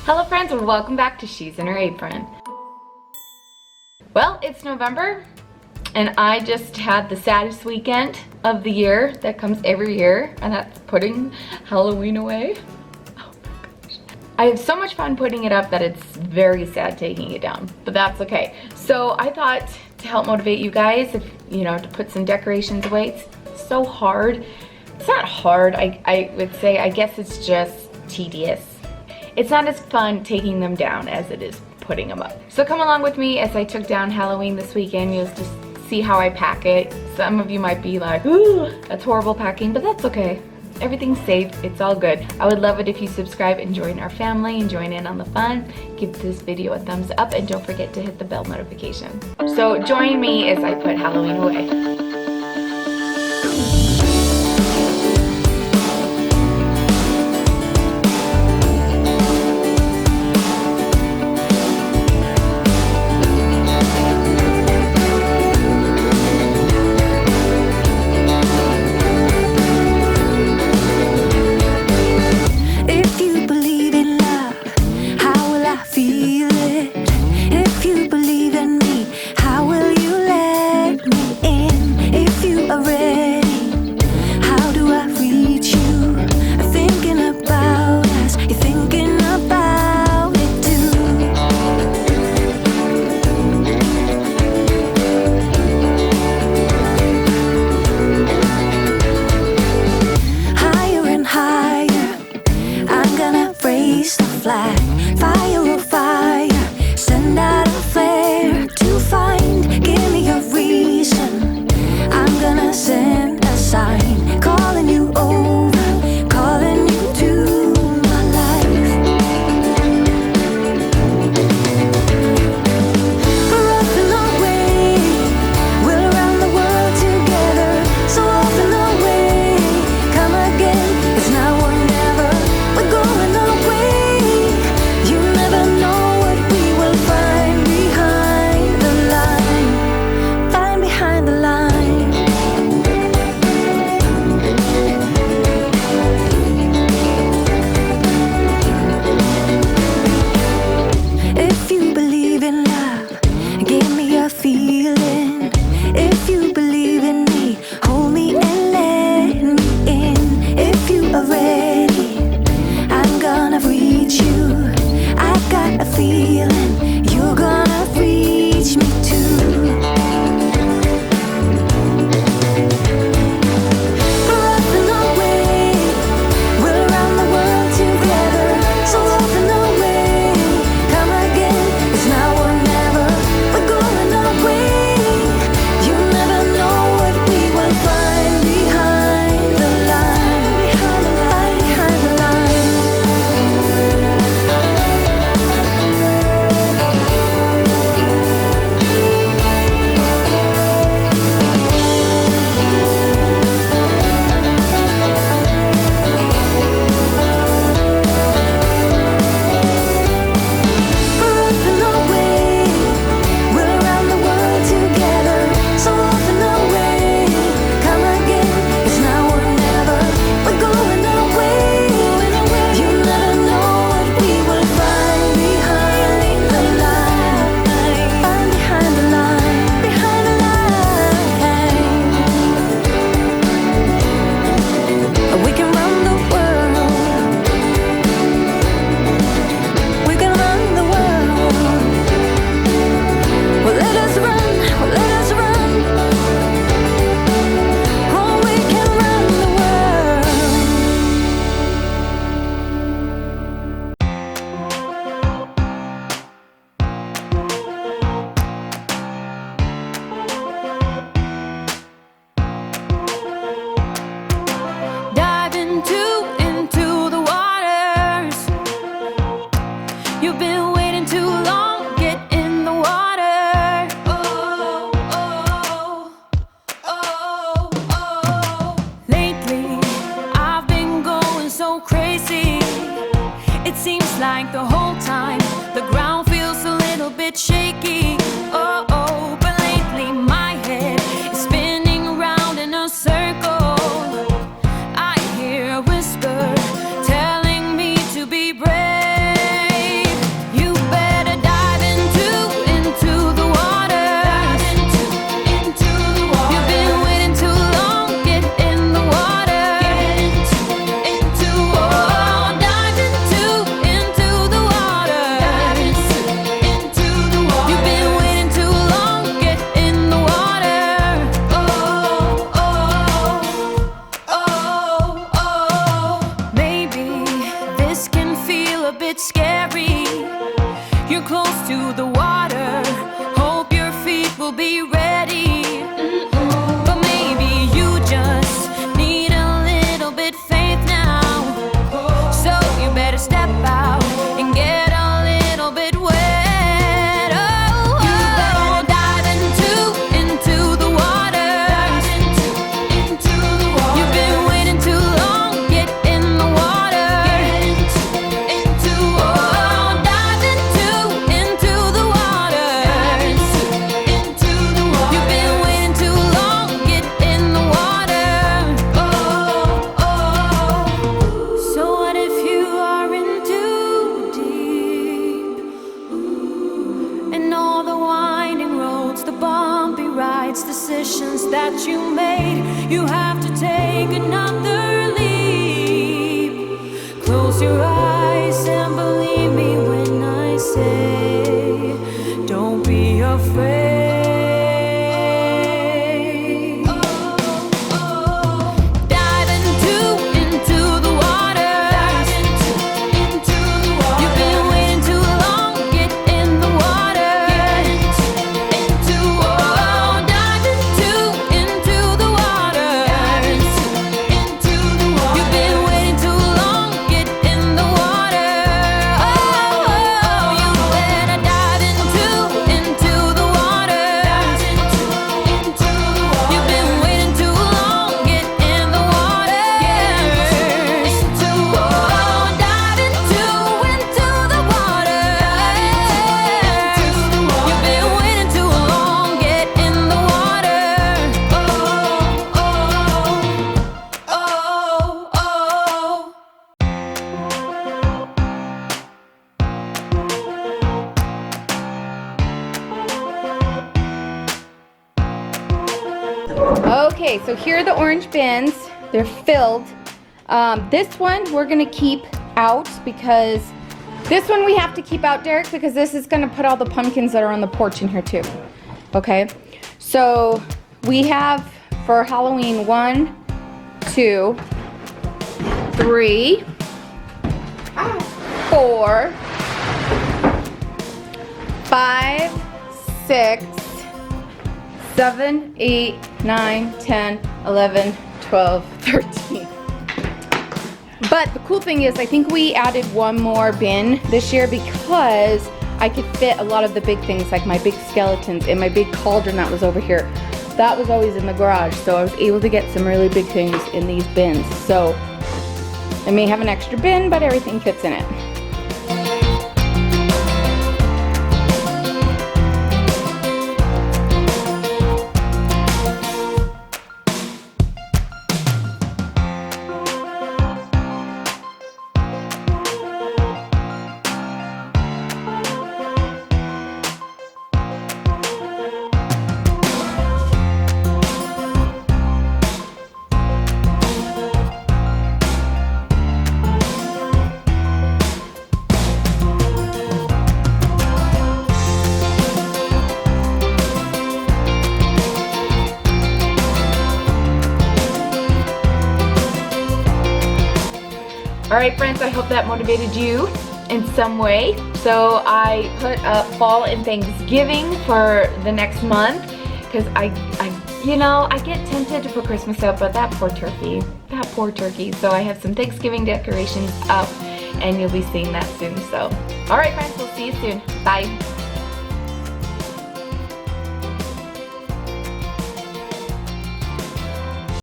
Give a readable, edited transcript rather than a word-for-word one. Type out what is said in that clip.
Hello friends and welcome back to She's in Her Apron. Well, it's November and I just had the saddest weekend of the year that comes every year, and that's putting Halloween away. Oh my gosh. I have so much fun putting it up that it's very sad taking it down, but that's okay. So I thought to help motivate you guys, if you know, to put some decorations away. It's so hard. It's not hard, I would say, I guess it's just tedious. It's not as fun taking them down as it is putting them up. So come along with me as I took down Halloween this weekend. You'll just see how I pack it. Some of you might be like, ooh, that's horrible packing, but that's okay. Everything's safe, it's all good. I would love it if you subscribe and join our family and join in on the fun. Give this video a thumbs up and don't forget to hit the bell notification. So join me as I put Halloween away. Like the whole time the ground feels a little bit shaky. Oh, but lately my head is spinning around in a circle. I hear a whisper telling me to be brave. bit scary. You're close to the water, hope your feet will be ready. But maybe you just need a little bit faith now. So you better step out and get a little bit wet. Oh, you better dive into the water. Into the water. You've been waiting too long, get in the water. Dive into the water. You've been waiting too long, get in the water. So what if you are in too deep? And all the winding roads, the bumpy rides, decisions that you made, you have to take another leap. Close your eyes and believe me when I say, don't be afraid. Dive into the water. You've been waiting too long, get in the water. Dive into the water. You've been waiting too long, get in the water. You better dive into the water. You've been waiting too long, get in the water. Dive into the water. You've been waiting too long, get in the water. Okay, so here are the orange bins. They're filled. This one we're gonna keep out because this one we have to keep out, Derek, because this is gonna put all the pumpkins that are on the porch in here too. Okay, so we have for Halloween 1, 2, 3, 4, 5, 6, 7, 8, 9, 10, 11, 12, 13. But the cool thing is I think we added one more bin this year because I could fit a lot of the big things like my big skeletons and my big cauldron that was over here. That was always in the garage, so I was able to get some really big things in these bins. So I may have an extra bin, but everything fits in it. Alright friends, I hope that motivated you in some way. So I put up fall and Thanksgiving for the next month because I get tempted to put Christmas up, but that poor turkey. So I have some Thanksgiving decorations up and you'll be seeing that soon. So alright friends, we'll see you soon. Bye.